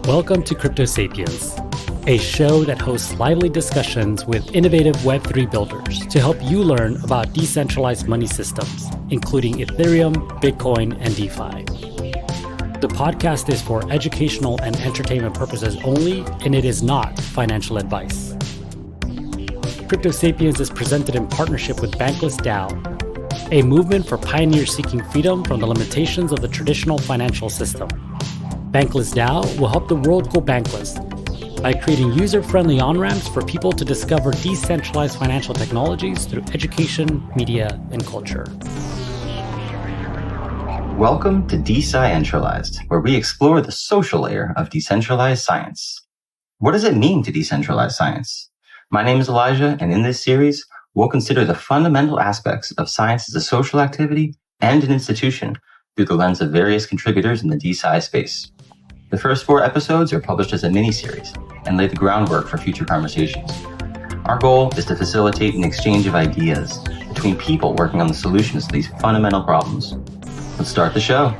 Welcome to Crypto Sapiens, a show that hosts lively discussions with innovative Web3 builders to help you learn about decentralized money systems, including Ethereum, Bitcoin, and DeFi. The podcast is for educational and entertainment purposes only, and it is not financial advice. Crypto Sapiens is presented in partnership with Bankless DAO, a movement for pioneers seeking freedom from the limitations of the traditional financial system. Bankless DAO will help the world go bankless by creating user-friendly on-ramps for people to discover decentralized financial technologies through education, media, and culture. Welcome to Decentralized, where we explore the social layer of decentralized science. What does it mean to decentralize science? My name is Elijah, and in this series, we'll consider the fundamental aspects of science as a social activity and an institution through the lens of various contributors in the DeSci space. The first 4 episodes are published as a mini-series and lay the groundwork for future conversations. Our goal is to facilitate an exchange of ideas between people working on the solutions to these fundamental problems. Let's start the show.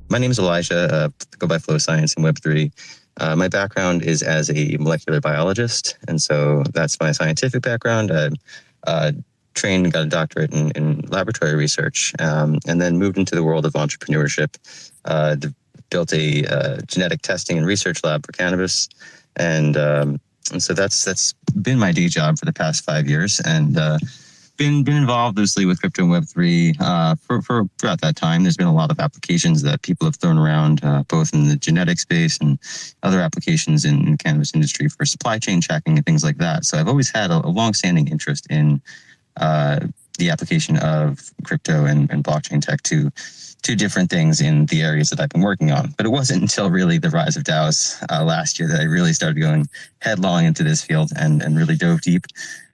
My name is Elijah, go by Flowscience and Web3. My background is as a molecular biologist, and so that's my scientific background. I trained and got a doctorate in laboratory research, and then moved into the world of entrepreneurship. Built a genetic testing and research lab for cannabis, and so that's been my day job for the past 5 years, and been involved loosely with crypto and Web3 for throughout that time. There's been a lot of applications that people have thrown around, both in the genetic space and other applications in the cannabis industry for supply chain tracking and things like that. So I've always had a long-standing interest in the application of crypto and blockchain tech to different things in the areas that I've been working on. But it wasn't until really the rise of DAOs last year that I really started going headlong into this field and really dove deep.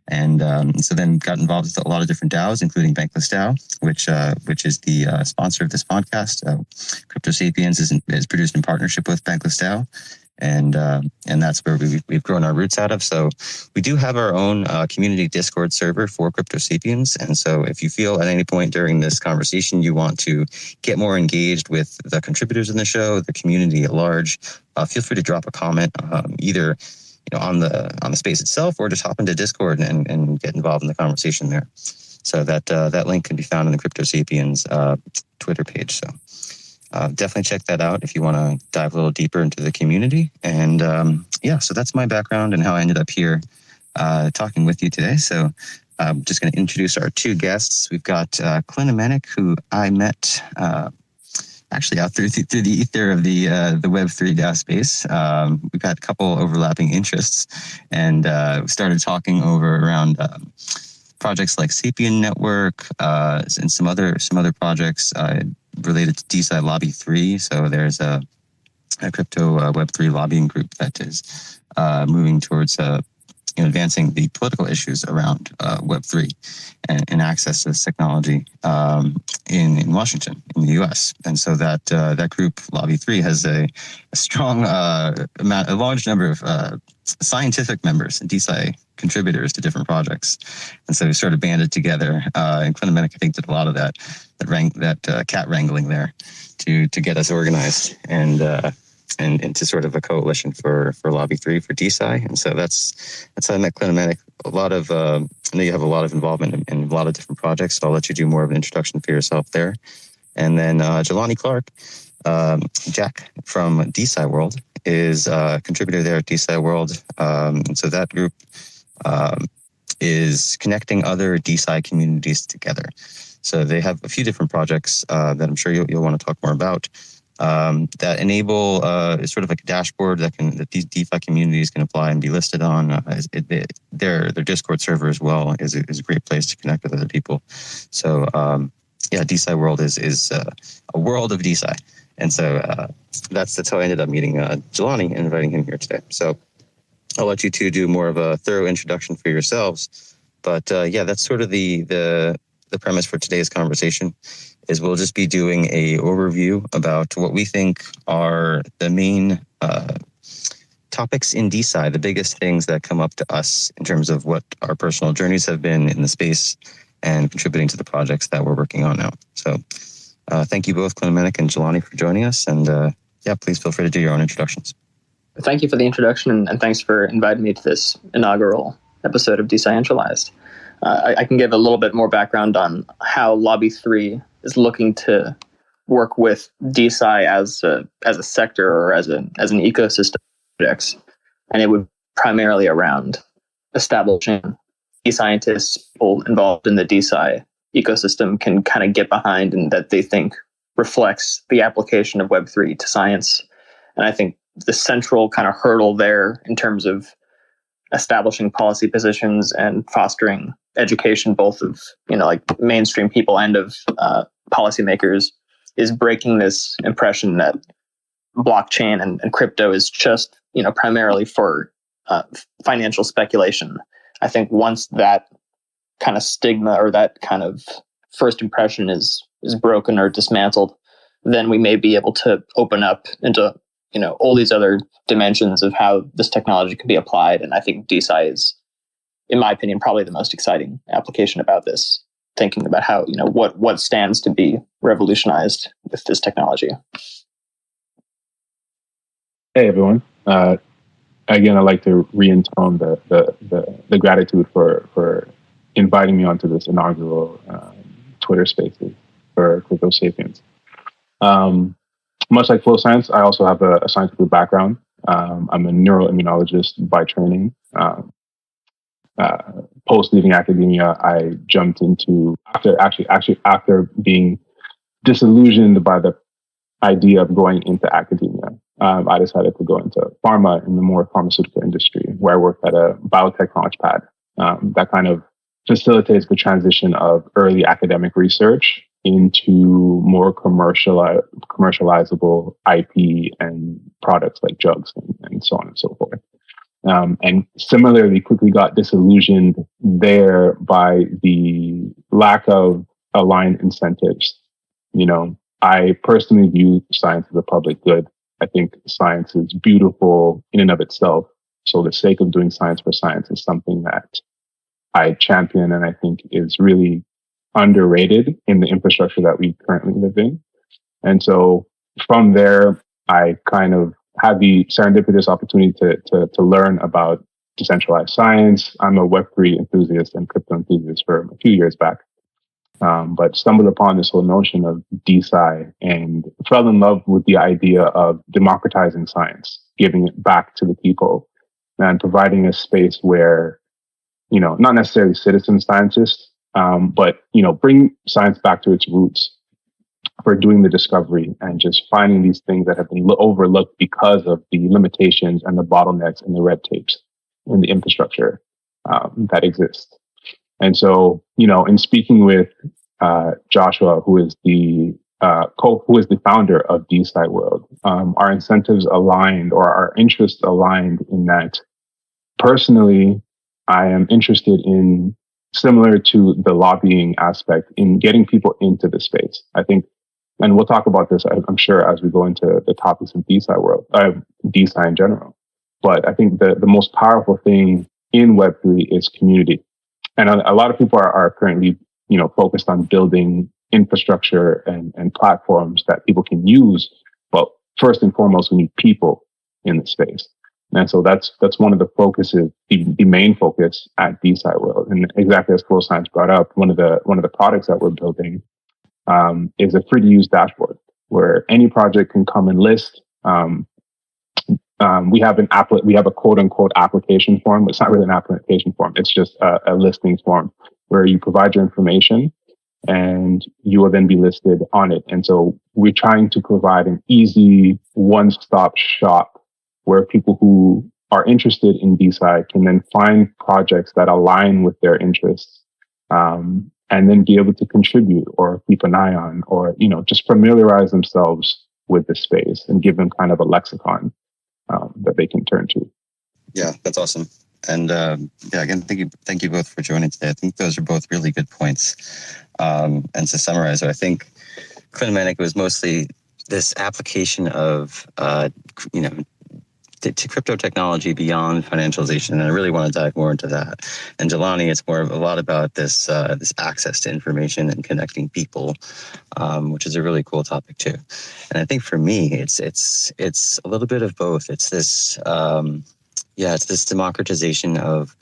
And so then got involved with a lot of different DAOs, including Bankless DAO, which is the sponsor of this podcast. Crypto Sapiens is produced in partnership with Bankless DAO. And that's where we've grown our roots out of. So we do have our own community Discord server for Crypto Sapiens. And so if you feel at any point during this conversation you want to get more engaged with the contributors in the show, the community at large, feel free to drop a comment, either on the space itself, or just hop into Discord and get involved in the conversation there. So that link can be found on the Crypto Sapiens Twitter page. So definitely check that out if you want to dive a little deeper into the community. And so that's my background and how I ended up here talking with you today. So I'm just going to introduce our 2 guests. We've got Clinamenic, who I met actually out through the ether of the Web3 DAO space. We've had a couple overlapping interests, and started talking around projects like Sapien Network and some other projects related to Desci Lobby3. So there's a crypto Web3 lobbying group that is moving towards advancing the political issues around Web3 and access to this technology in Washington, in the U.S. And so that group, Lobby3, has a strong a large number of scientific members and DeSci contributors to different projects. And so we sort of banded together, and Clinamenic, I think, did a lot of that cat wrangling there to get us organized and into sort of a coalition for Lobby3 for DeSci. And so that's how I met Clinamenic. I know you have a lot of involvement in a lot of different projects, so I'll let you do more of an introduction for yourself there. And then Jelani Clark, Jack from DeSci World, is a contributor there at DeSci World. And so that group is connecting other DeSci communities together. So they have a few different projects that I'm sure you'll want to talk more about that enable sort of like a dashboard that these DeFi communities can apply and be listed on. Their Discord server as well is a great place to connect with other people. So DeSci World is a world of DeSci. And so that's how I ended up meeting Jelani and inviting him here today. So I'll let you two do more of a thorough introduction for yourselves. But that's sort of the premise for today's conversation. Is we'll just be doing a overview about what we think are the main topics in DeSci, the biggest things that come up to us in terms of what our personal journeys have been in the space and contributing to the projects that we're working on now. So thank you both, Clinamenic and Jelani, for joining us. And yeah, please feel free to do your own introductions. Thank you for the introduction, and thanks for inviting me to this inaugural episode of Decentralized. I can give a little bit more background on how Lobby3 is looking to work with Desci as a sector or as an ecosystem of projects, and it would primarily around establishing scientists, people involved in the Desci ecosystem can kind of get behind, and that they think reflects the application of Web3 to science. And I think the central kind of hurdle there in terms of establishing policy positions and fostering education, both of like mainstream people and of policymakers, is breaking this impression that blockchain and crypto is just primarily for financial speculation. I think once that kind of stigma or that kind of first impression is broken or dismantled, then we may be able to open up into all these other dimensions of how this technology can be applied. And I think Desci is, in my opinion, probably the most exciting application about this, thinking about how, what stands to be revolutionized with this technology. Hey, everyone. Again, I'd like to re-intone the gratitude for inviting me onto this inaugural Twitter Spaces for Crypto Sapiens. Much like Flowscience, I also have a scientific background. I'm a neuroimmunologist by training. Post leaving academia, I jumped into after being disillusioned by the idea of going into academia. I decided to go into pharma in the more pharmaceutical industry, where I worked at a biotech launchpad that kind of facilitates the transition of early academic research into more commercializable IP and products like drugs and so on and so forth. And similarly, quickly got disillusioned there by the lack of aligned incentives. I personally view science as a public good. I think science is beautiful in and of itself. So the sake of doing science for science is something that I champion and I think is really underrated in the infrastructure that we currently live in. And so from there, I kind of had the serendipitous opportunity to learn about decentralized science. I'm a Web3 enthusiast and crypto enthusiast for a few years back, but stumbled upon this whole notion of Desci and fell in love with the idea of democratizing science, giving it back to the people and providing a space where, not necessarily citizen scientists, but bring science back to its roots for doing the discovery and just finding these things that have been overlooked because of the limitations and the bottlenecks and the red tapes in the infrastructure that exist. And so, in speaking with Joshua, who is the founder of Desci World, our incentives aligned, or our interests aligned, in that personally, I am interested in, similar to the lobbying aspect, in getting people into the space. I think, and we'll talk about this, I'm sure, as we go into the topics of Desci World, Desci in general. But I think the most powerful thing in Web3 is community. And a lot of people are currently, focused on building infrastructure and platforms that people can use. But first and foremost, we need people in the space. And so that's one of the focuses, the main focus at Desci World. And exactly as Flowscience brought up, one of the products that we're building is a free to use dashboard where any project can come and list. We have a quote unquote application form. It's not really an application form. It's just a listings form where you provide your information and you will then be listed on it. And so we're trying to provide an easy one-stop shop where people who are interested in Desci can then find projects that align with their interests, and then be able to contribute or keep an eye on, or, just familiarize themselves with the space and give them kind of a lexicon that they can turn to. Yeah, that's awesome. And again, thank you both for joining today. I think those are both really good points. And to summarize, I think Clinamenic was mostly this application of to crypto technology beyond financialization, and I really want to dive more into that. And Jelani, it's more of a lot about this this access to information and connecting people, which is a really cool topic too. And I think for me, it's a little bit of both. It's this it's this democratization of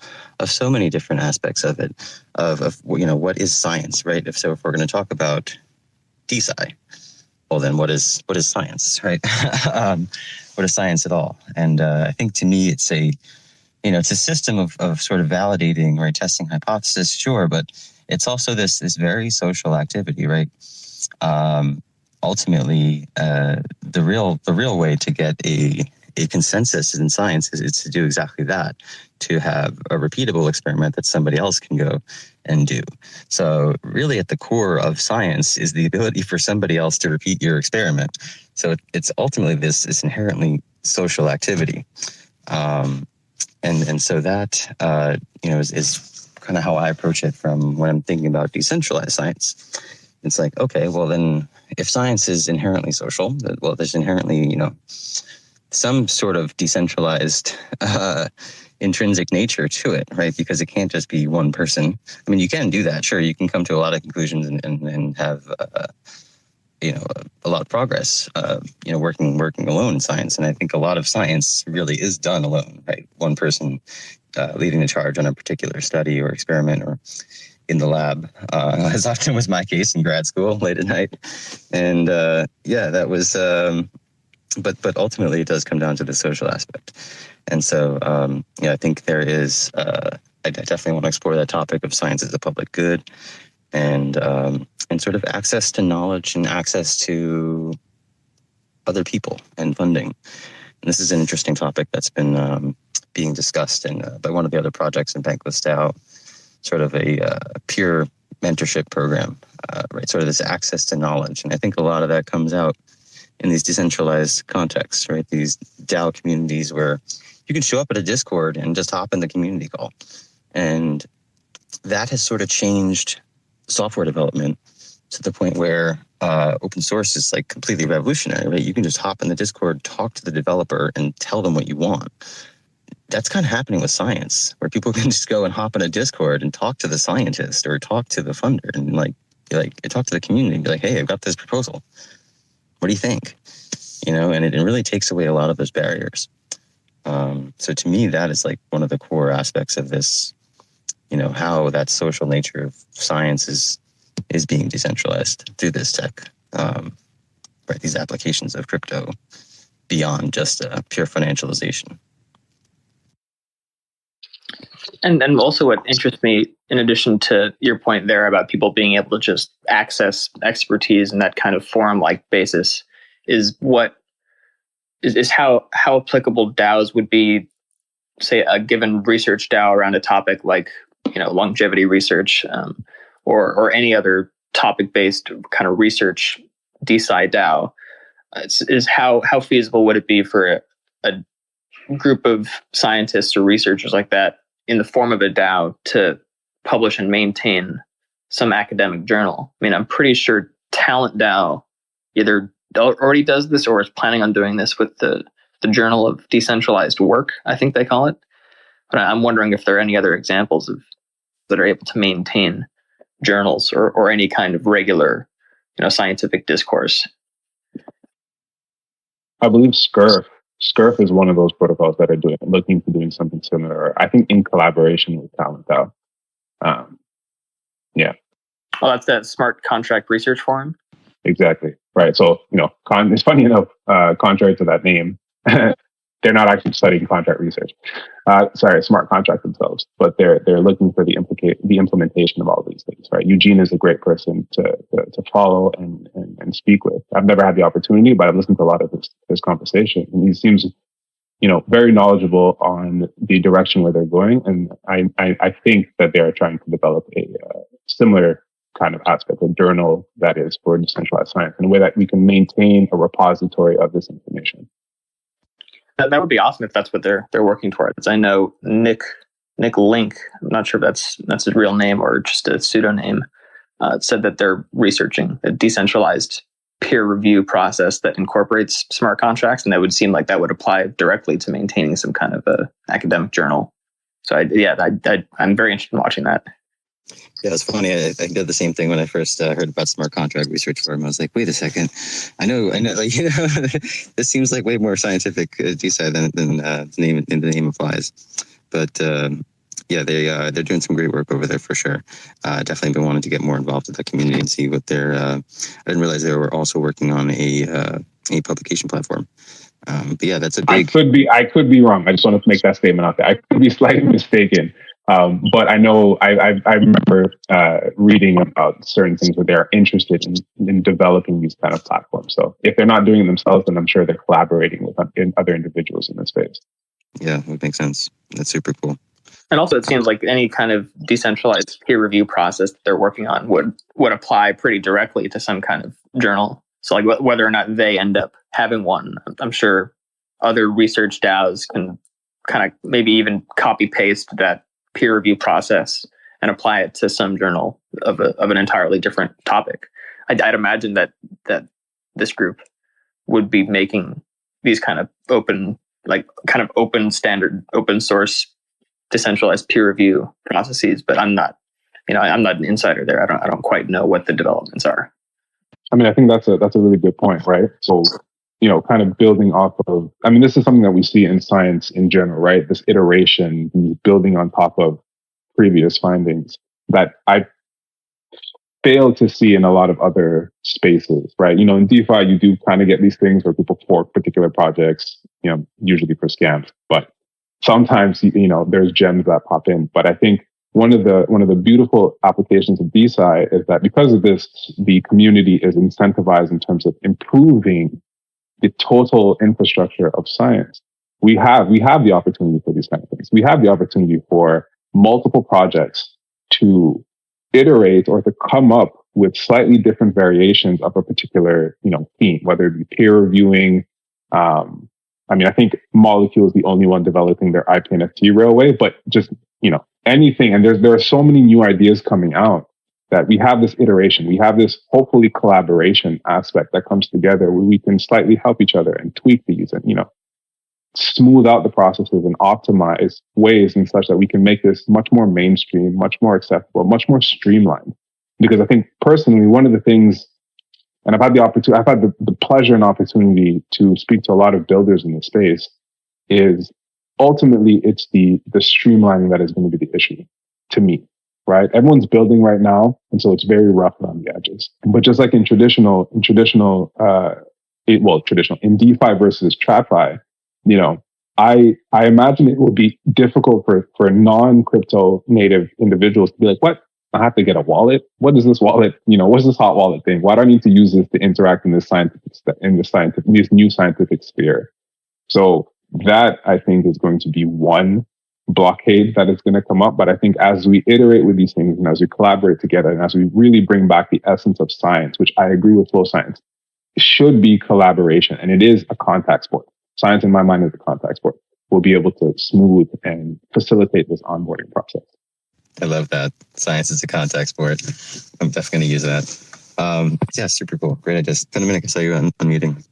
so many different aspects of it. Of what is science, right? If we're going to talk about Desci, well, then what is science, right? What is science at all? And I think to me, it's it's a system of sort of validating, right, testing hypothesis, sure, but it's also this very social activity, right? Ultimately, the real way to get a consensus in science is to do exactly that, to have a repeatable experiment that somebody else can go and do. So really at the core of science is the ability for somebody else to repeat your experiment. So it's ultimately this inherently social activity. And so that, is kind of how I approach it from when I'm thinking about decentralized science. It's like, okay, well then if science is inherently social, well, there's inherently, some sort of decentralized intrinsic nature to it, right? Because it can't just be one person. I mean, you can do that, sure. You can come to a lot of conclusions and have, a lot of progress, working alone in science. And I think a lot of science really is done alone, right? One person leading the charge on a particular study or experiment or in the lab, as often was my case in grad school late at night. And that was... But ultimately, it does come down to the social aspect. And so, I think there is, I definitely want to explore that topic of science as a public good and sort of access to knowledge and access to other people and funding. And this is an interesting topic that's been being discussed by one of the other projects in Bankless DAO, sort of a peer mentorship program, right? Sort of this access to knowledge. And I think a lot of that comes out in these decentralized contexts, right? These DAO communities where you can show up at a Discord and just hop in the community call. And that has sort of changed software development to the point where open source is like completely revolutionary, right? You can just hop in the Discord, talk to the developer and tell them what you want. That's kind of happening with science, where people can just go and hop in a Discord and talk to the scientist or talk to the funder and talk to the community and be like, hey, I've got this proposal. What do you think? And it really takes away a lot of those barriers. So to me, that is like one of the core aspects of this, how that social nature of science is being decentralized through this tech, right? These applications of crypto beyond just pure financialization. And also what interests me, in addition to your point there about people being able to just access expertise in that kind of forum-like basis, is how applicable DAOs would be, say, a given research DAO around a topic like, longevity research, or any other topic-based kind of research Desci DAO. Is how feasible would it be for a group of scientists or researchers like that in the form of a DAO to publish and maintain some academic journal? I mean, I'm pretty sure Talent DAO either already does this or is planning on doing this with the Journal of Decentralized Work, I think they call it. But I'm wondering if there are any other examples that are able to maintain journals or any kind of regular, scientific discourse. I believe Scurf is one of those protocols that are looking to doing something similar. I think in collaboration with Talent DAO. Well, that's that Smart Contract Research Forum. Exactly. Right. So, it's funny enough, contrary to that name, they're not actually studying contract research. Smart contracts themselves, but they're looking for the implementation of all these things. Right. Eugene is a great person to follow and speak with. I've never had the opportunity, but I've listened to a lot of this conversation, and he seems, very knowledgeable on the direction where they're going. And I think that they are trying to develop a similar kind of aspect, a journal that is for decentralized science, in a way that we can maintain a repository of this information. That would be awesome if that's what they're working towards. I know Nick Link, I'm not sure if that's his real name or just a pseudonym, said that they're researching a decentralized peer review process that incorporates smart contracts, and that would seem like that would apply directly to maintaining some kind of a academic journal. So I'm very interested in watching that. Yeah, it's funny. I did the same thing when I first heard about smart contract research firm. I was like, wait a second, I know, like, this seems like way more scientific DeSci than the name implies. But they're doing some great work over there for sure. Definitely been wanting to get more involved with the community and see what they're. I didn't realize they were also working on a publication platform. But yeah, that's a big. I could be wrong. I just want to make that statement out there. I could be slightly mistaken. But I know I remember reading about certain things where they're interested in developing these kind of platforms. So if they're not doing it themselves, then I'm sure they're collaborating with other individuals in this space. Yeah, that makes sense. That's super cool. And also, it seems like any kind of decentralized peer review process that they're working on would apply pretty directly to some kind of journal. So like whether or not they end up having one, I'm sure other research DAOs can kind of maybe even copy paste that peer review process and apply it to some journal of an entirely different topic. I'd imagine that this group would be making these kind of open standard, open source, decentralized peer review processes. But I'm not an insider there. I don't quite know what the developments are. I mean, I think that's a really good point, right? So, kind of building off of, this is something that we see in science in general, right? This iteration, building on top of previous findings that I fail to see in a lot of other spaces, right? In DeFi, you do kind of get these things where people fork particular projects, usually for scams, but sometimes, there's gems that pop in. But I think one of the beautiful applications of DeSci is that because of this, the community is incentivized in terms of improving the total infrastructure of science. We have the opportunity for these kind of things. We have the opportunity for multiple projects to iterate or to come up with slightly different variations of a particular, theme, whether it be peer reviewing. I think Molecule is the only one developing their IP NFT railway, but just, anything. And there are so many new ideas coming out that we have this iteration, we have this hopefully collaboration aspect that comes together where we can slightly help each other and tweak these and, smooth out the processes and optimize ways and such that we can make this much more mainstream, much more acceptable, much more streamlined. Because I think personally, one of the things, and I've had the pleasure and opportunity to speak to a lot of builders in the space, is ultimately it's the streamlining that is going to be the issue to me. Right? Everyone's building right now, and so it's very rough around the edges. But just like in traditional in DeFi versus TradFi, I imagine it will be difficult for non-crypto native individuals to be like, what? I have to get a wallet? What is this wallet? What's this hot wallet thing? Why do I need to use this to interact in this new scientific sphere? So that I think is going to be one blockade that is going to come up. But I think as we iterate with these things and as we collaborate together and as we really bring back the essence of science, which I agree with Flowscience, it should be collaboration. And it is a contact sport. Science in my mind is a contact sport. We'll be able to smooth and facilitate this onboarding process. I love that. Science is a contact sport. I'm definitely going to use that. Yeah, super cool. Great idea. Clinamenic, I saw you unmuting.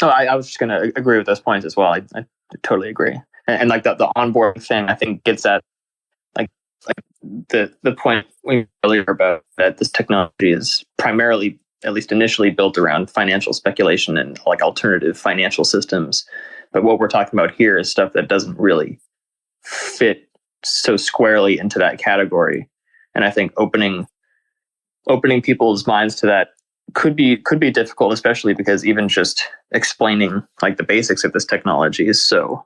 Oh, I was just going to agree with those points as well. I totally agree. And like the onboard thing, I think gets at like the point we made earlier about that this technology is primarily, at least initially, built around financial speculation and like alternative financial systems. But what we're talking about here is stuff that doesn't really fit so squarely into that category. And I think opening people's minds to that could be difficult, especially because even just explaining like the basics of this technology is so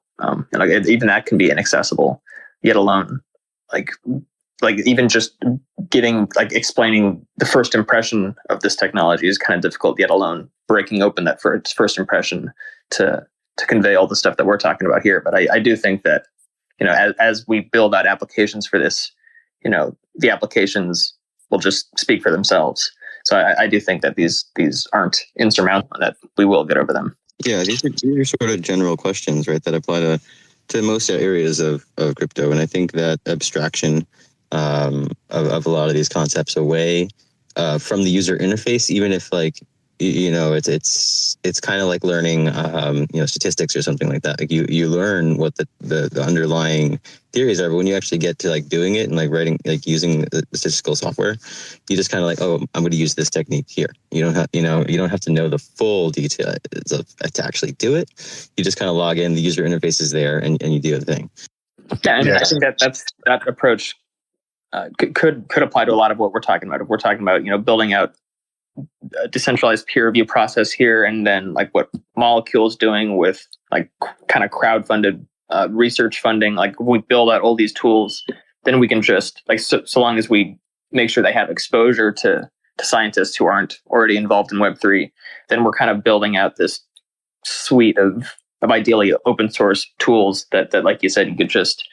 even that can be inaccessible, yet alone like even just getting like explaining the first impression of this technology is kind of difficult, yet alone breaking open that first impression to convey all the stuff that we're talking about here. But I do think that as we build out applications for this, the applications will just speak for themselves. So I do think that these aren't insurmountable, that we will get over them. Yeah, these are sort of general questions, right, that apply to most areas of crypto. And I think that abstraction of a lot of these concepts away from the user interface, even if like it's kind of like learning statistics or something like that. Like you learn what the underlying theories are, but when you actually get to like doing it and like writing, like using the statistical software, you just kind of like, oh, I'm going to use this technique here. You don't have to know the full details to actually do it. You just kind of log in, the user interface is there, and you do the thing. Yeah, and I think that approach could apply to a lot of what we're talking about. If we're talking about building out a decentralized peer review process here, and then like what Molecule's doing with like kind of crowdfunded research funding, like we build out all these tools, then we can just like so long as we make sure they have exposure to scientists who aren't already involved in Web3, then we're kind of building out this suite of ideally open source tools that like you said, you could just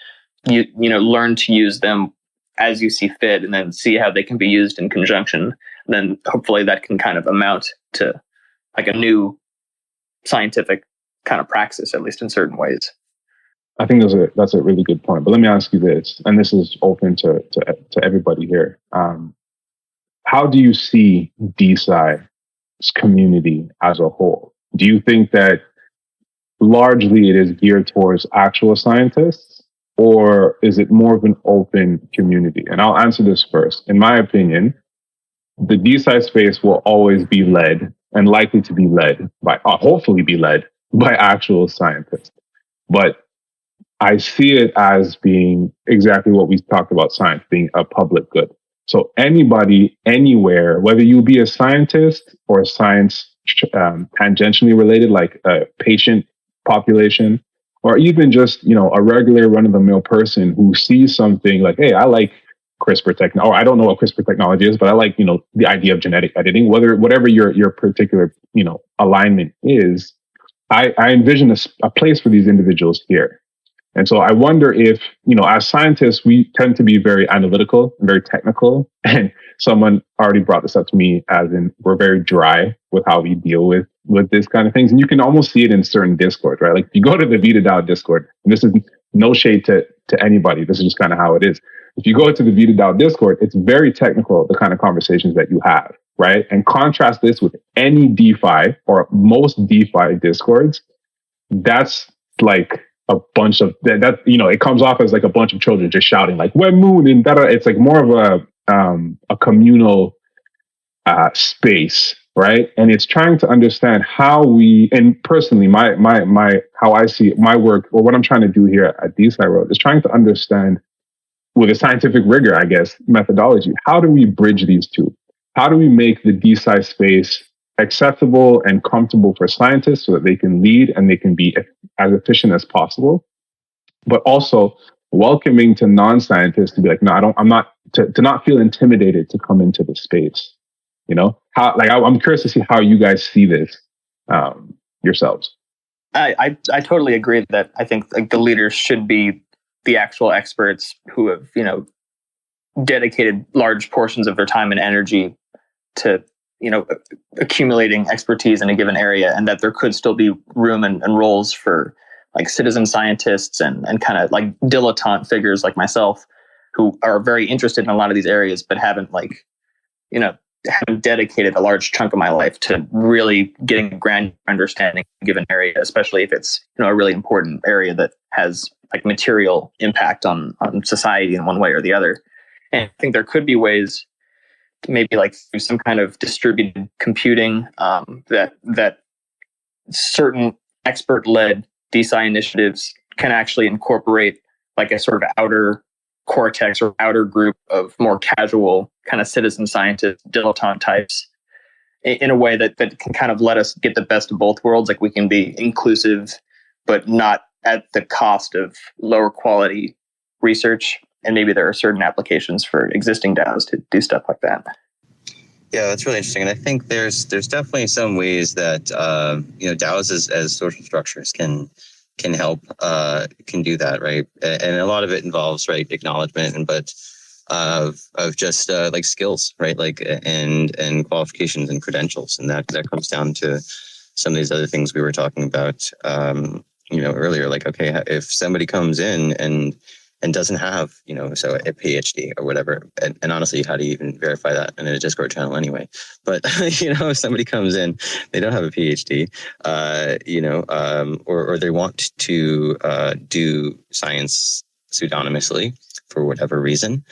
learn to use them as you see fit, and then see how they can be used in conjunction. Then hopefully that can kind of amount to like a new scientific kind of praxis, at least in certain ways. I think that's a really good point. But let me ask you this, and this is open to everybody here. How do you see DeSci's community as a whole? Do you think that largely it is geared towards actual scientists, or is it more of an open community? And I'll answer this first. In my opinion, the DeSci space will always be led, and likely to be led by, hopefully be led by actual scientists. But I see it as being exactly what we talked about science, being a public good. So anybody, anywhere, whether you be a scientist or a science tangentially related, like a patient population, or even just, a regular run-of-the-mill person who sees something like, hey, I like CRISPR technology, or I don't know what CRISPR technology is, but I like, the idea of genetic editing, whatever your particular, alignment is. I envision a place for these individuals here. And so I wonder if, as scientists, we tend to be very analytical and very technical. And someone already brought this up to me, as in we're very dry with how we deal with this kind of things. And you can almost see it in certain Discord, right? Like if you go to the VitaDAO Discord, and this is no shade to anybody, this is just kind of how it is. If you go to the VitaDAO Discord, it's very technical, the kind of conversations that you have, right? And contrast this with any DeFi or most DeFi Discords, that's like a bunch of that it comes off as like a bunch of children just shouting like "Web Moon" and that. It's like more of a communal space, right? And it's trying to understand how we, and personally, my how I see my work, or what I'm trying to do here at DeSci Road, is trying to understand with a scientific rigor, I guess, methodology. How do we bridge these two? How do we make the DeSci space accessible and comfortable for scientists so that they can lead and they can be as efficient as possible, but also welcoming to non-scientists to be like, no, I'm not, to not feel intimidated to come into the space. I'm curious to see how you guys see this yourselves. I totally agree that I think like the leaders should be the actual experts who have, dedicated large portions of their time and energy to, accumulating expertise in a given area, and that there could still be room and roles for like citizen scientists and kind of like dilettante figures like myself who are very interested in a lot of these areas, but haven't haven't dedicated a large chunk of my life to really getting a granular understanding of a given area, especially if it's, a really important area that has like material impact on society in one way or the other. And I think there could be ways, maybe like through some kind of distributed computing, that certain expert-led DeSci initiatives can actually incorporate like a sort of outer cortex or outer group of more casual kind of citizen scientists, dilettante types, in a way that can kind of let us get the best of both worlds. Like we can be inclusive, but not at the cost of lower quality research. And maybe there are certain applications for existing DAOs to do stuff like that. Yeah, that's really interesting. And I think there's definitely some ways that, DAOs as social structures can help, can do that, right? And a lot of it involves, right, acknowledgement but of just like skills, right? Like and qualifications and credentials. And that comes down to some of these other things we were talking about, earlier. Like, okay, if somebody comes in and and doesn't have, so a PhD or whatever. And honestly, how do you even verify that in a Discord channel anyway? But, if somebody comes in, they don't have a PhD, or they want to do science pseudonymously for whatever reason.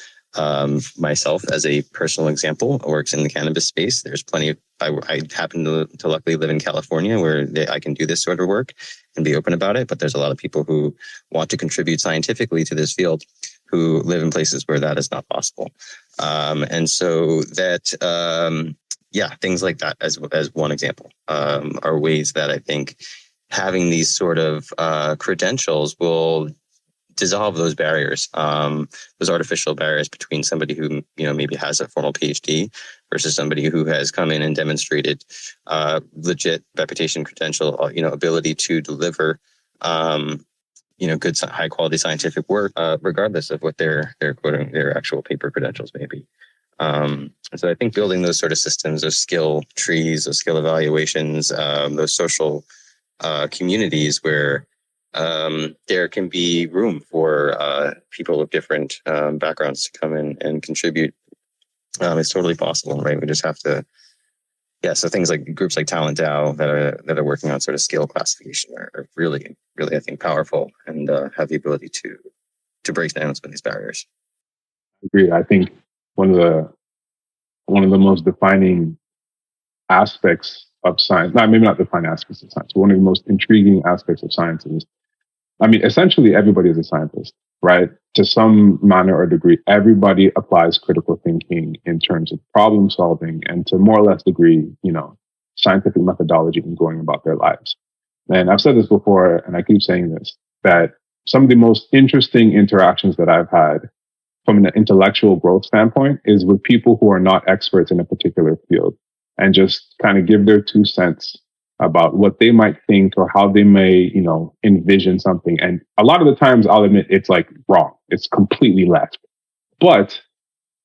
Myself, as a personal example, works in the cannabis space. There's plenty of, I happen to luckily live in California where I can do this sort of work and be open about it. But there's a lot of people who want to contribute scientifically to this field who live in places where that is not possible. And so that, things like that as one example, are ways that I think having these sort of credentials will dissolve those barriers, those artificial barriers between somebody who, maybe has a formal PhD versus somebody who has come in and demonstrated legit reputation, credential, ability to deliver, good, high quality scientific work, regardless of what their quoting, their actual paper credentials may be. So I think building those sort of systems, those skill trees, those skill evaluations, those social communities where there can be room for people of different backgrounds to come in and contribute. It's totally possible, right? We just have to, so things like groups like TalentDAO that are working on sort of skill classification are really, really, I think, powerful and have the ability to break down some of these barriers. I agree. I think one of the most defining aspects of science, maybe not defining aspects of science, but one of the most intriguing aspects of science is, essentially everybody is a scientist, right? To some manner or degree, everybody applies critical thinking in terms of problem solving and to more or less degree, scientific methodology in going about their lives. And I've said this before, and I keep saying this, that some of the most interesting interactions that I've had from an intellectual growth standpoint is with people who are not experts in a particular field and just kind of give their 2 cents about what they might think or how they may, envision something. And a lot of the times I'll admit it's like wrong. It's completely left. But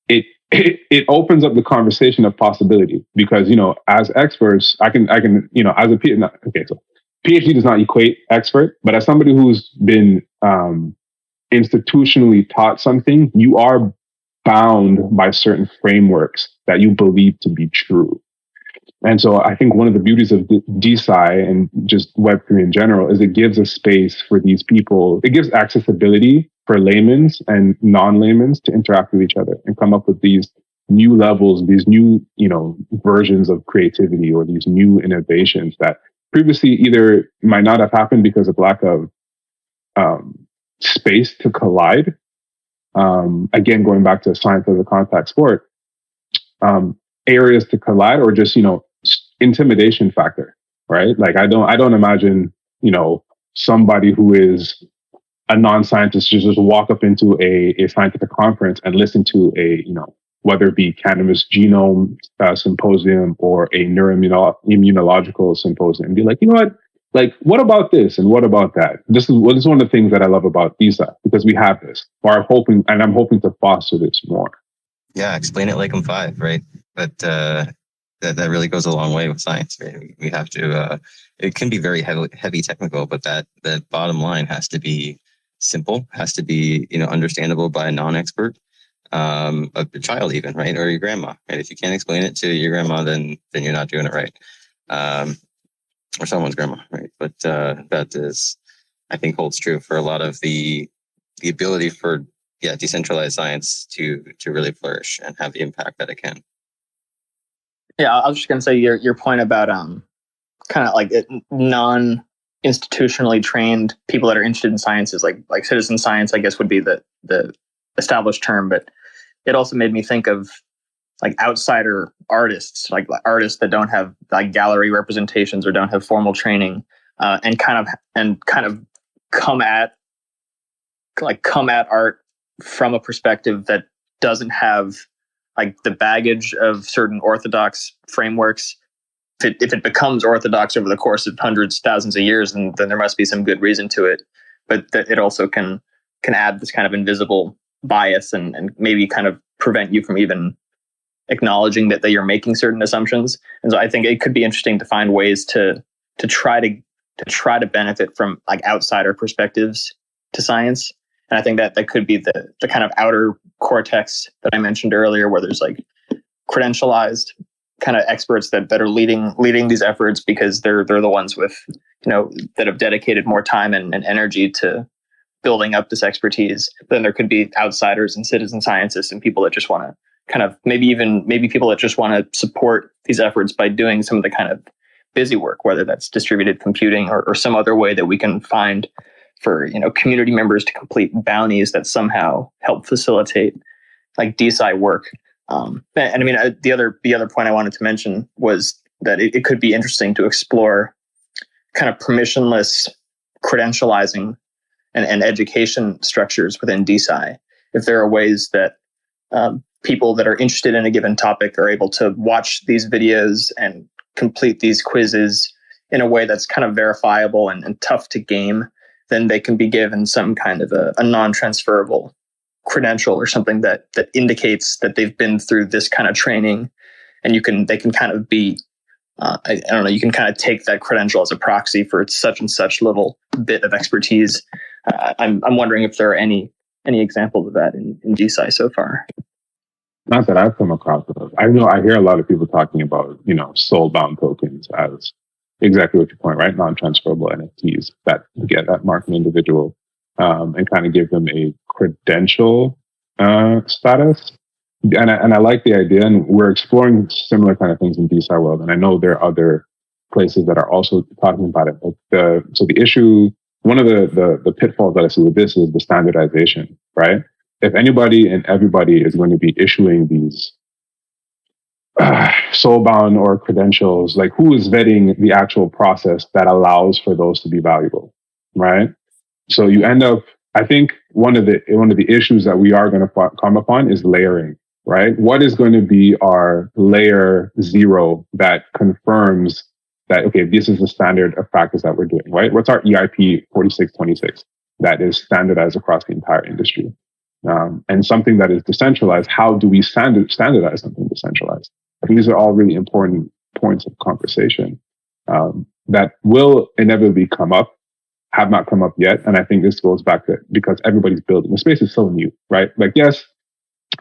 it opens up the conversation of possibility because, as experts, I can, as a PhD, so PhD does not equate expert, but as somebody who's been institutionally taught something, you are bound by certain frameworks that you believe to be true. And so I think one of the beauties of Desci and just Web3 in general is it gives a space for these people. It gives accessibility for laymen's and non-laymen's to interact with each other and come up with these new levels, these new, versions of creativity or these new innovations that previously either might not have happened because of lack of space to collide. Again, going back to science as a contact sport, areas to collide or just, intimidation factor, right? Like I don't imagine, somebody who is a non-scientist just walk up into a scientific conference and listen to a, whether it be cannabis genome symposium or a neuroimmunological symposium and be like, what about this and what about that? This is one of the things that I love about Desci because we have this, or I'm hoping to foster this more. Yeah, explain it like I'm 5, right? But that really goes a long way with science. Right? We have to. It can be very heavy technical, but that bottom line has to be simple, has to be understandable by a non-expert, a child even, right, or your grandma. Right? If you can't explain it to your grandma, then you're not doing it right, or someone's grandma, right? But that is, I think, holds true for a lot of the ability for decentralized science to really flourish and have the impact that it can. Yeah, I was just going to say your point about kind of like non-institutionally trained people that are interested in science is like citizen science, I guess would be the established term, but it also made me think of like outsider artists, like artists that don't have like gallery representations or don't have formal training, and kind of come at art from a perspective that doesn't have like the baggage of certain orthodox frameworks. If it becomes orthodox over the course of hundreds, thousands of years, then there must be some good reason to it. But that it also can add this kind of invisible bias and maybe kind of prevent you from even acknowledging that you're making certain assumptions. And so I think it could be interesting to find ways to try to benefit from like outsider perspectives to science And I think that could be the kind of outer cortex that I mentioned earlier, where there's like credentialized kind of experts that are leading these efforts because they're the ones with, that have dedicated more time and energy to building up this expertise. But then there could be outsiders and citizen scientists and people that just want to kind of maybe people that just want to support these efforts by doing some of the kind of busy work, whether that's distributed computing or some other way that we can find for community members to complete bounties that somehow help facilitate like DeSci work. And I mean, the other point I wanted to mention was that it could be interesting to explore kind of permissionless credentializing and education structures within DeSci. If there are ways that people that are interested in a given topic are able to watch these videos and complete these quizzes in a way that's kind of verifiable and tough to game, then they can be given some kind of a non-transferable credential or something that indicates that they've been through this kind of training, and they can kind of be I don't know, you can kind of take that credential as a proxy for such and such little bit of expertise. I'm wondering if there are any examples of that in DeSci so far. Not that I've come across those. I hear a lot of people talking about, soul-bound tokens as exactly what you point, right? Non-transferable NFTs that get that mark an individual and kind of give them a credential status. And I like the idea, and we're exploring similar kind of things in DeSci world. And I know there are other places that are also talking about it. But so the issue, one of the pitfalls that I see with this is the standardization, right? If anybody and everybody is going to be issuing these soulbound or credentials, like who is vetting the actual process that allows for those to be valuable, right? So you end up, I think one of the issues that we are going to come upon is layering, right? What is going to be our layer 0 that confirms that, okay, this is the standard of practice that we're doing, right? What's our EIP 4626 that is standardized across the entire industry? And something that is decentralized, how do we standardize something decentralized? I think these are all really important points of conversation that will inevitably come up, have not come up yet. And I think this goes back to, because everybody's building. The space is so new, right? Like, yes,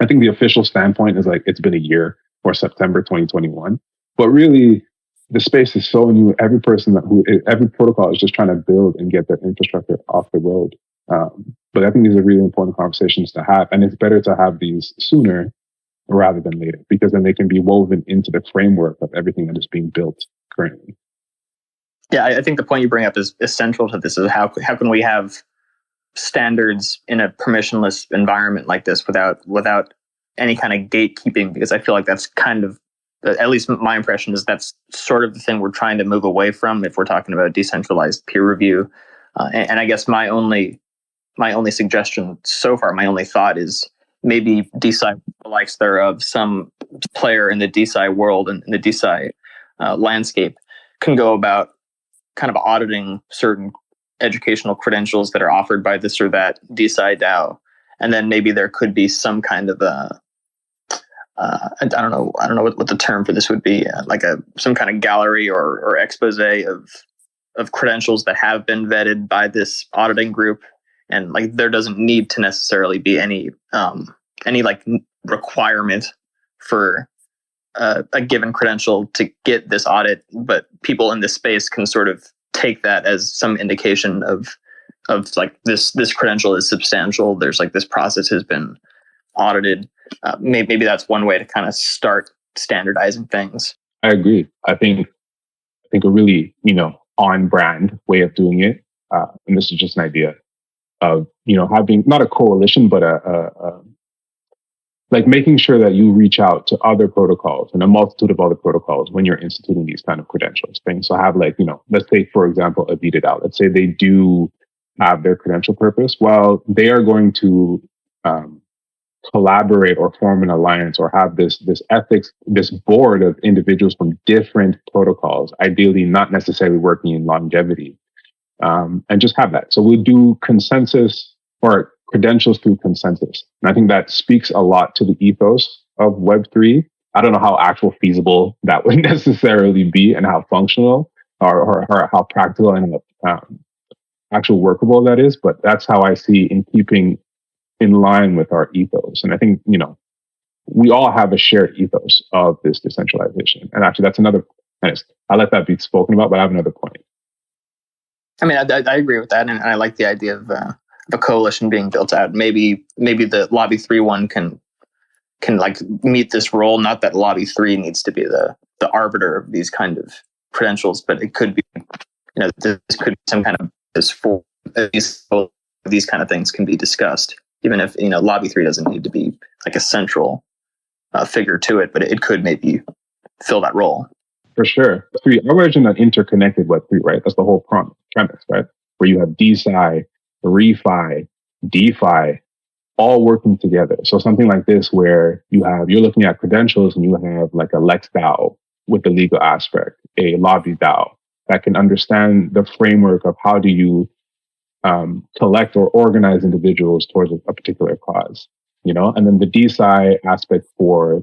I think the official standpoint is like, it's been a year, or September 2021. But really, the space is so new. Every protocol is just trying to build and get their infrastructure off the road. But I think these are really important conversations to have. And it's better to have these sooner rather than later, because then they can be woven into the framework of everything that is being built currently. Yeah, I think the point you bring up is essential to this, is how can we have standards in a permissionless environment like this without any kind of gatekeeping? Because I feel like that's kind of, at least my impression is that's sort of the thing we're trying to move away from if we're talking about decentralized peer review. And I guess my only suggestion so far, my only thought is maybe DeSci, the likes thereof, some player in the DeSci world and in the DeSci landscape can go about kind of auditing certain educational credentials that are offered by this or that DeSci DAO. And then maybe there could be some kind of I don't know what the term for this would be, like some kind of gallery or expose of credentials that have been vetted by this auditing group. And like, there doesn't need to necessarily be any like requirement for a given credential to get this audit, but people in this space can sort of take that as some indication of like this credential is substantial. There's like, this process has been audited. Maybe that's one way to kind of start standardizing things. I agree. I think a really on brand way of doing it, and this is just an idea of having not a coalition, but like making sure that you reach out to other protocols and a multitude of other protocols when you're instituting these kind of credentials things. So have like, let's take, for example, a DAO. Let's say they do have their credential purpose. Well, they are going to collaborate or form an alliance or have this ethics, this board of individuals from different protocols, ideally not necessarily working in longevity, and just have that. So we do consensus or credentials through consensus. And I think that speaks a lot to the ethos of Web3. I don't know how actual feasible that would necessarily be and how functional or how practical and actual workable that is, but that's how I see in keeping in line with our ethos. And I think, we all have a shared ethos of this decentralization. And actually, that's another, I'll let that be spoken about, but I have another point. I mean, I agree with that. And I like the idea of a coalition being built out. Maybe the Lobby3 one can like meet this role. Not that Lobby3 needs to be the arbiter of these kind of credentials, but it could be, this could be some kind of for these kind of things can be discussed, even if, Lobby3 doesn't need to be like a central figure to it, but it could maybe fill that role. For sure. Our version of interconnected Web3, right? That's the whole premise, right? Where you have DeSci, ReFi, DeFi, all working together. So something like this where you're looking at credentials and you have like a Lex DAO with the legal aspect, a Lobby DAO that can understand the framework of how do you collect or organize individuals towards a particular cause, and then the DeSci aspect for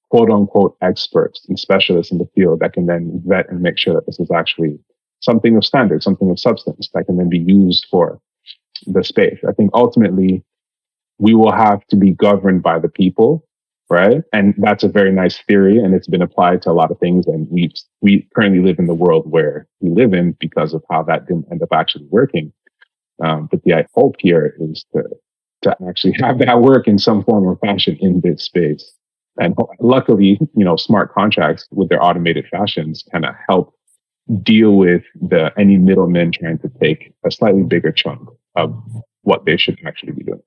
quote unquote experts and specialists in the field that can then vet and make sure that this is actually something of standard, something of substance that can then be used for the space. I think ultimately we will have to be governed by the people, right? And that's a very nice theory, and it's been applied to a lot of things. And we currently live in the world where we live in because of how that didn't end up actually working. But the hope here is to actually have that work in some form or fashion in this space. And luckily, smart contracts with their automated fashions kind of help deal with any middlemen trying to take a slightly bigger chunk of what they should actually be doing.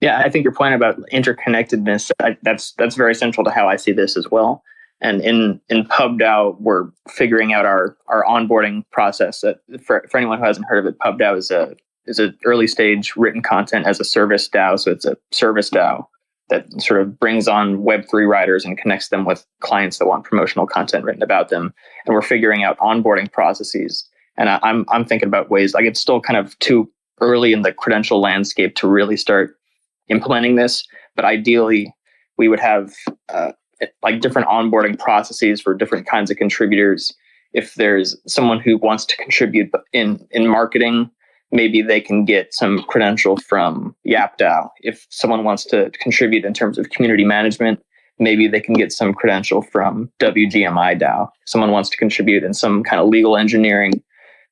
Yeah, I think your point about interconnectedness, that's very central to how I see this as well. And in PubDAO, we're figuring out our onboarding process. That for anyone who hasn't heard of it, PubDAO is a early stage written content as a service DAO. So it's a service DAO that sort of brings on Web3 writers and connects them with clients that want promotional content written about them. And we're figuring out onboarding processes. And I'm thinking about ways, like it's still kind of too early in the credential landscape to really start implementing this. But ideally, we would have like different onboarding processes for different kinds of contributors. If there's someone who wants to contribute in marketing, maybe they can get some credential from YapDAO. If someone wants to contribute in terms of community management, maybe they can get some credential from WGMI DAO. If someone wants to contribute in some kind of legal engineering,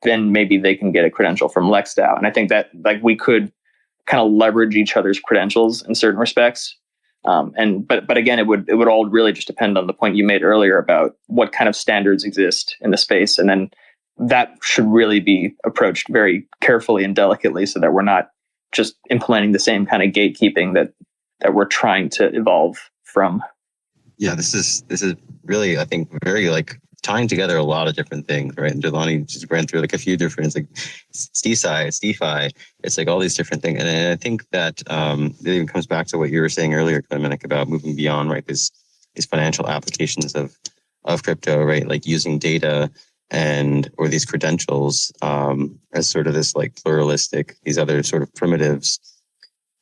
then maybe they can get a credential from LexDAO. And I think that like we could kind of leverage each other's credentials in certain respects. But again, it would all really just depend on the point you made earlier about what kind of standards exist in the space. And then that should really be approached very carefully and delicately so that we're not just implementing the same kind of gatekeeping that we're trying to evolve from. Yeah, this is really, I think, very like tying together a lot of different things, right? And Jelani just ran through like a few different, it's like it's DeSci, it's DeFi, it's like all these different things. And I think that it even comes back to what you were saying earlier, Clinamenic, about moving beyond, right, these financial applications of crypto, right? Like using data or these credentials as sort of this like pluralistic, these other sort of primitives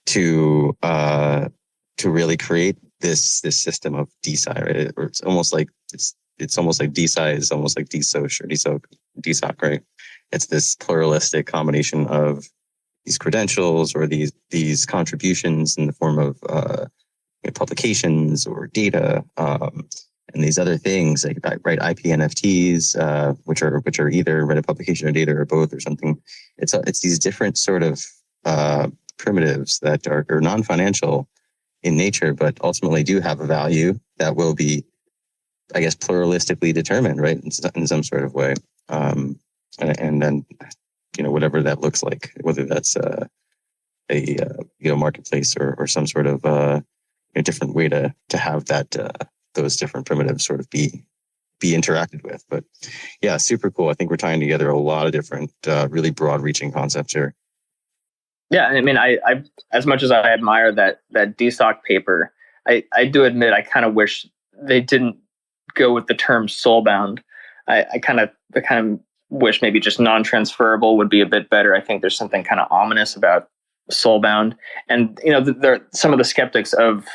to really create this system of DeSci, right? Or it's almost like DeSci is almost like DeSoc or DeSoc, right? It's this pluralistic combination of these credentials or these contributions in the form of publications or data and these other things like IP NFTs, which are either a publication or data or both or something. It's these different sort of primitives that are non-financial in nature, but ultimately do have a value that will be, I guess, pluralistically determined, right, in some sort of way. And then, whatever that looks like, whether that's a marketplace or some sort of a different way to have that those different primitives sort of be interacted with. But yeah, super cool. I think we're tying together a lot of different, really broad-reaching concepts here. Yeah, I mean, I as much as I admire that DeSoc paper, I do admit I kind of wish they didn't go with the term soulbound. I kind of wish maybe just non-transferable would be a bit better. I think there's something kind of ominous about soulbound, and there some of the skeptics of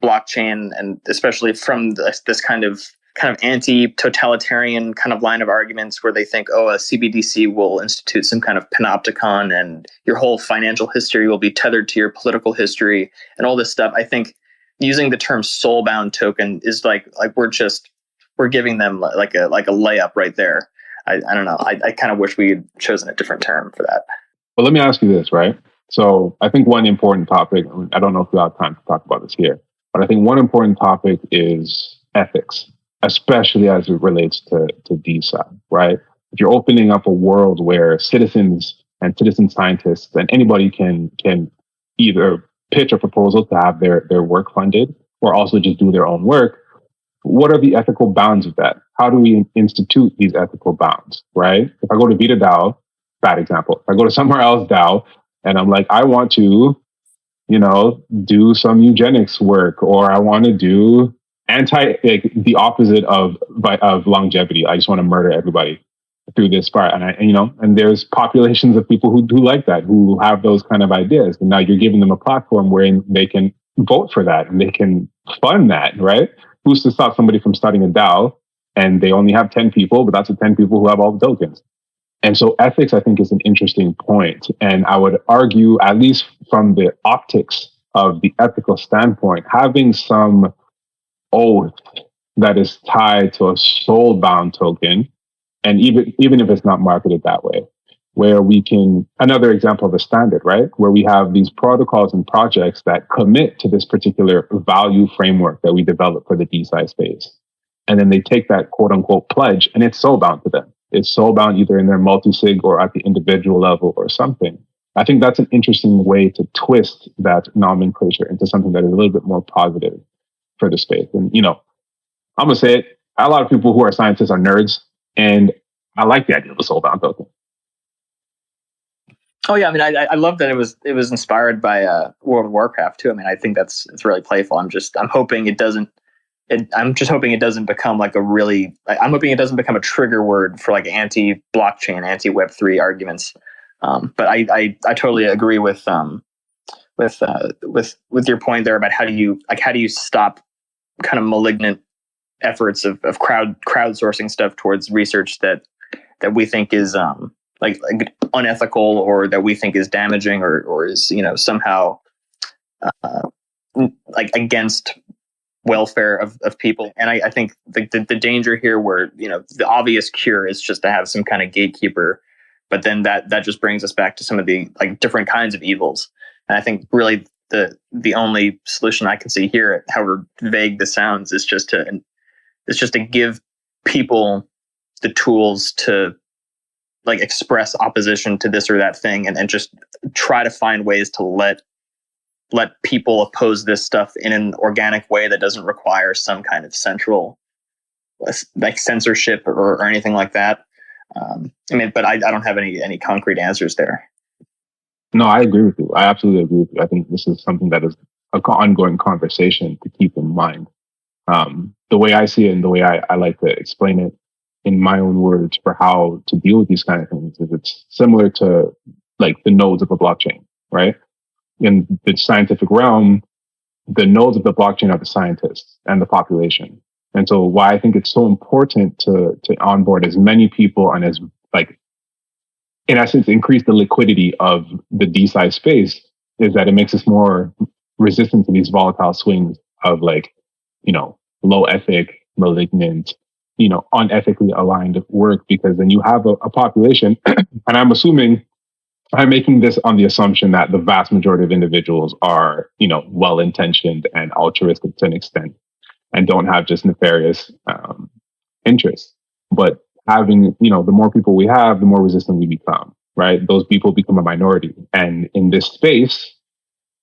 blockchain, and especially from this kind of kind of anti-totalitarian kind of line of arguments where they think, oh, a CBDC will institute some kind of panopticon and your whole financial history will be tethered to your political history and all this stuff. I think using the term soulbound token is like we're giving them like a layup right there. I don't know. I kind of wish we had chosen a different term for that. Well, let me ask you this, right? So I think one important topic, I don't know if we have time to talk about this here, but I think one important topic is ethics, especially as it relates to DeSci, right? If you're opening up a world where citizens and citizen scientists and anybody can either pitch a proposal to have their work funded or also just do their own work, what are the ethical bounds of that? How do we institute these ethical bounds, right? If I go to VitaDAO, bad example. If I go to somewhere else DAO and I'm like, I want to, do some eugenics work, or I want to do the opposite of longevity. I just want to murder everybody through this part. And there's populations of people who like that, who have those kind of ideas. And now you're giving them a platform where they can vote for that and they can fund that, right? Who's to stop somebody from starting a DAO and they only have 10 people, but that's the 10 people who have all the tokens. And so ethics, I think, is an interesting point. And I would argue, at least from the optics of the ethical standpoint, having some oath that is tied to a soul-bound token, and even if it's not marketed that way, where we can, another example of a standard, right? Where we have these protocols and projects that commit to this particular value framework that we develop for the DeSci space. And then they take that quote unquote pledge and it's soul-bound to them. It's soul-bound either in their multi-sig or at the individual level or something. I think that's an interesting way to twist that nomenclature into something that is a little bit more positive for the space. And, I'm going to say it, a lot of people who are scientists are nerds, and I like the idea of a soul-bound token. Oh yeah, I mean, I love that it was inspired by World of Warcraft too. I mean, I think it's really playful. I'm hoping it doesn't. I'm just hoping it doesn't become like I'm hoping it doesn't become a trigger word for like anti-blockchain, anti-Web3 arguments. But I totally agree with your point there about how do you stop kind of malignant efforts of crowdsourcing stuff towards research that we think is like unethical or that we think is damaging or is somehow like against welfare of people. And I think the danger here where the obvious cure is just to have some kind of gatekeeper, but then that just brings us back to some of the like different kinds of evils. And I think really the only solution I can see here, however vague this sounds, is just to give people the tools to like express opposition to this or that thing and just try to find ways to let people oppose this stuff in an organic way that doesn't require some kind of central like censorship or anything like that. But I don't have any concrete answers there. No, I agree with you. I absolutely agree with you. I think this is something that is an ongoing conversation to keep in mind. The way I see it and the way I like to explain it in my own words for how to deal with these kind of things is it's similar to like the nodes of a blockchain, right? In the scientific realm, the nodes of the blockchain are the scientists and the population. And so why I think it's so important to onboard as many people and as like, in essence, increase the liquidity of the DeSci space is that it makes us more resistant to these volatile swings of like, low ethic, malignant, unethically aligned work, because then you have a population, and I'm making this on the assumption that the vast majority of individuals are, well-intentioned and altruistic to an extent and don't have just nefarious interests. But having, the more people we have, the more resistant we become, right? Those people become a minority. And in this space,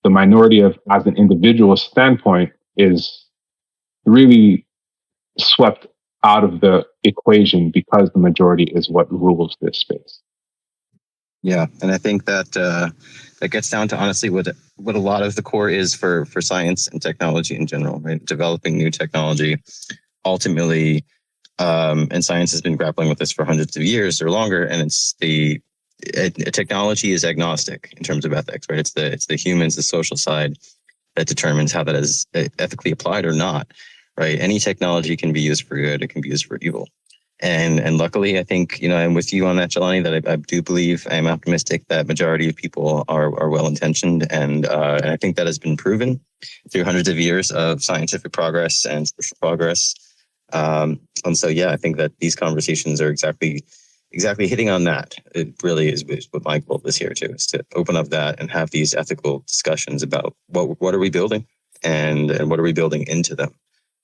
the minority as an individual standpoint is really swept out of the equation because the majority is what rules this space. Yeah, and I think that that gets down to honestly what a lot of the core is for science and technology in general, right? Developing new technology. Ultimately, and science has been grappling with this for hundreds of years or longer, and it's technology is agnostic in terms of ethics, right? It's the humans, the social side that determines how that is ethically applied or not. right? Any technology can be used for good, it can be used for evil. And luckily, I think, I'm with you on that, Jelani, that I do believe, I'm optimistic that majority of people are well-intentioned. And I think that has been proven through hundreds of years of scientific progress and social progress. And so, yeah, I think that these conversations are exactly hitting on that. It really is what my goal is here too, is to open up that and have these ethical discussions about what are we building and what are we building into them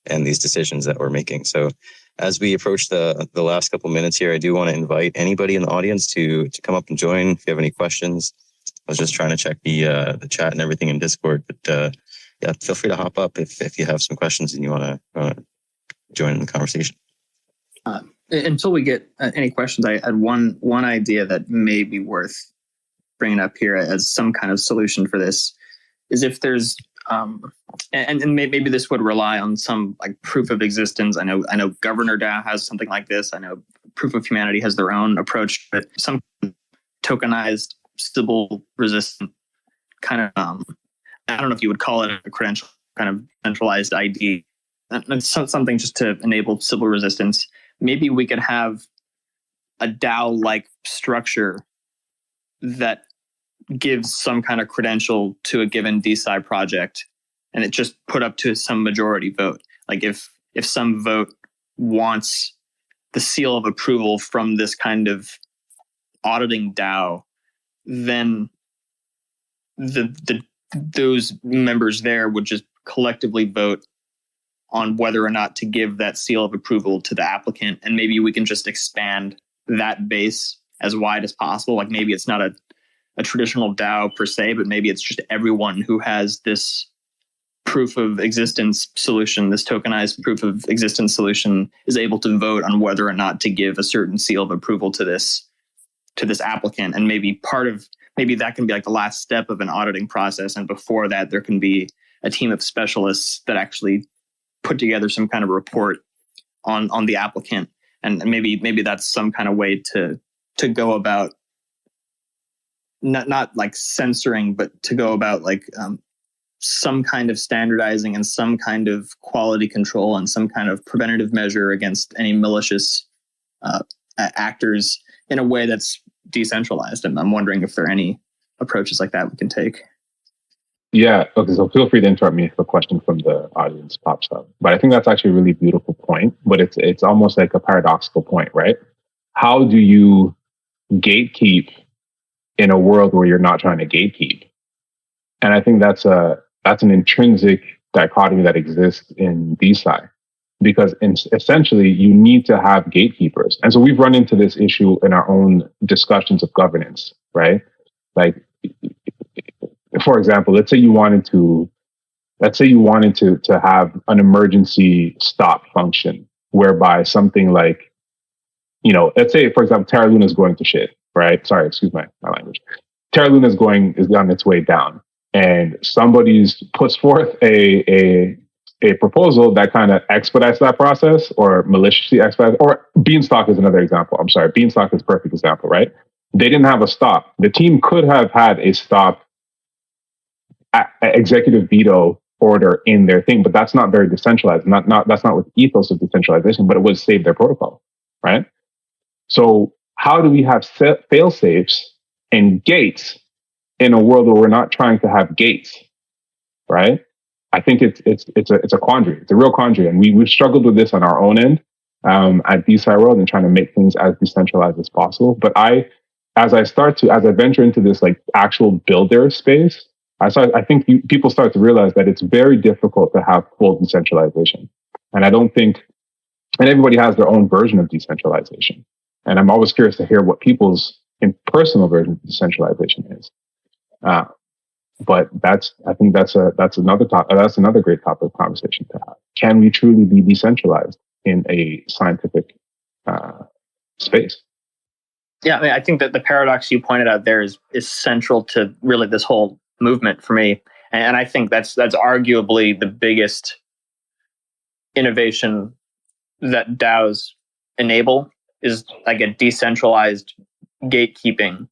and these decisions that we're making. So as we approach the last couple minutes here, I do want to invite anybody in the audience to come up and join if you have any questions. I was just trying to check the chat and everything in Discord, but yeah, feel free to hop up if you have some questions and you want to join in the conversation. Until we get any questions, I had one idea that may be worth bringing up here as some kind of solution for this, is if there's and maybe this would rely on some like proof of existence. I know JournoDAO has something like this. I know Proof of Humanity has their own approach, but some tokenized, Sybil resistant kind of I don't know if you would call it a credential, kind of centralized ID, something just to enable Sybil resistance. Maybe we could have a DAO-like structure that gives some kind of credential to a given DeSci project, and it just put up to some majority vote. Like if some vote wants the seal of approval from this kind of auditing DAO, then those members there would just collectively vote on whether or not to give that seal of approval to the applicant. And maybe we can just expand that base as wide as possible. Like maybe it's not a traditional DAO per se, but maybe it's just everyone who has this proof of existence solution, this tokenized proof of existence solution, is able to vote on whether or not to give a certain seal of approval to this applicant. And maybe that can be like the last step of an auditing process. And before that, there can be a team of specialists that actually put together some kind of report on the applicant. And maybe that's some kind of way to go about not like censoring, but to go about like some kind of standardizing and some kind of quality control and some kind of preventative measure against any malicious actors in a way that's decentralized. And I'm wondering if there are any approaches like that we can take. Yeah, okay, so feel free to interrupt me if a question from the audience pops up. But I think that's actually a really beautiful point, but it's almost like a paradoxical point, right? How do you gatekeep in a world where you're not trying to gatekeep? And I think that's an intrinsic dichotomy that exists in DeSci, because essentially you need to have gatekeepers. And so we've run into this issue in our own discussions of governance, right? Like, for example, let's say you wanted to have an emergency stop function whereby something like, let's say, for example, Terra Luna is going to shit, right? Sorry, excuse my language. Terra Luna is on its way down, and somebody's puts forth a proposal that kind of expedites that process or maliciously expedites, or Beanstalk is another example. I'm sorry, Beanstalk is a perfect example, right? They didn't have a stop. The team could have had a stop executive veto order in their thing, but that's not very decentralized. That's not with the ethos of decentralization, but it would save their protocol, right? So how do we have fail safes and gates in a world where we're not trying to have gates, right? I think it's a quandary. It's a real quandary, and we've struggled with this on our own end at DeSci World and trying to make things as decentralized as possible. But as I venture into this like actual builder space, I think people start to realize that it's very difficult to have full decentralization. And everybody has their own version of decentralization. And I'm always curious to hear what people's personal version of decentralization is. But I think that's another great topic of conversation to have. Can we truly be decentralized in a scientific space? Yeah, I mean, I think that the paradox you pointed out there is central to really this whole movement for me, and I think that's arguably the biggest innovation that DAOs enable, is like a decentralized gatekeeping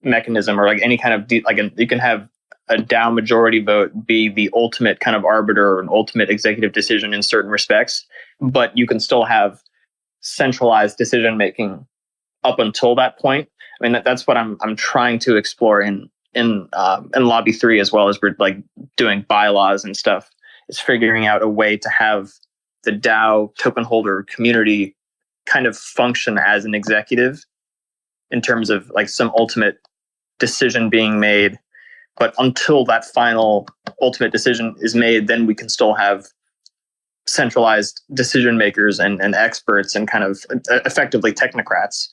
mechanism, or like any kind of you can have a DAO majority vote be the ultimate kind of arbiter or an ultimate executive decision in certain respects, but you can still have centralized decision making up until that point. I mean, that's what I'm trying to explore in Lobby 3, as well as we're like doing bylaws and stuff, is figuring out a way to have the DAO token holder community kind of function as an executive in terms of like some ultimate decision being made. But until that final ultimate decision is made, then we can still have centralized decision makers and experts and kind of effectively technocrats.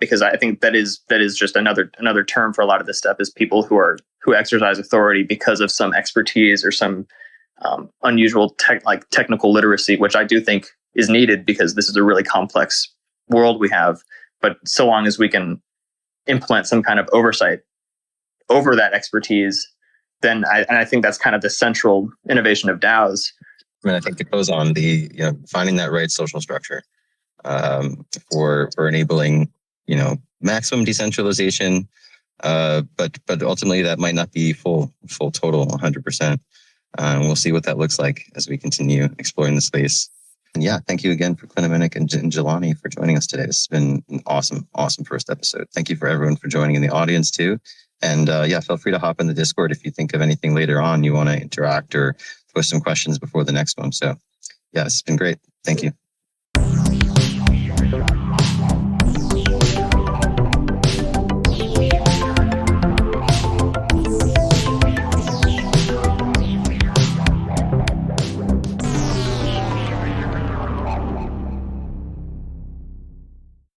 Because I think that is just another term for a lot of this stuff, is people who exercise authority because of some expertise or some unusual technical literacy, which I do think is needed because this is a really complex world we have. But so long as we can implement some kind of oversight over that expertise, then I think that's kind of the central innovation of DAOs. I mean, I think it goes on finding that right social structure for enabling maximum decentralization, but ultimately that might not be full total 100%. We'll see what that looks like as we continue exploring the space. And yeah, thank you again for Clinamenic and Jelani for joining us today. This has been an awesome first episode. Thank you for everyone for joining in the audience too. And feel free to hop in the Discord if you think of anything later on you want to interact or post some questions before the next one. So yeah, it's been great. Thank you.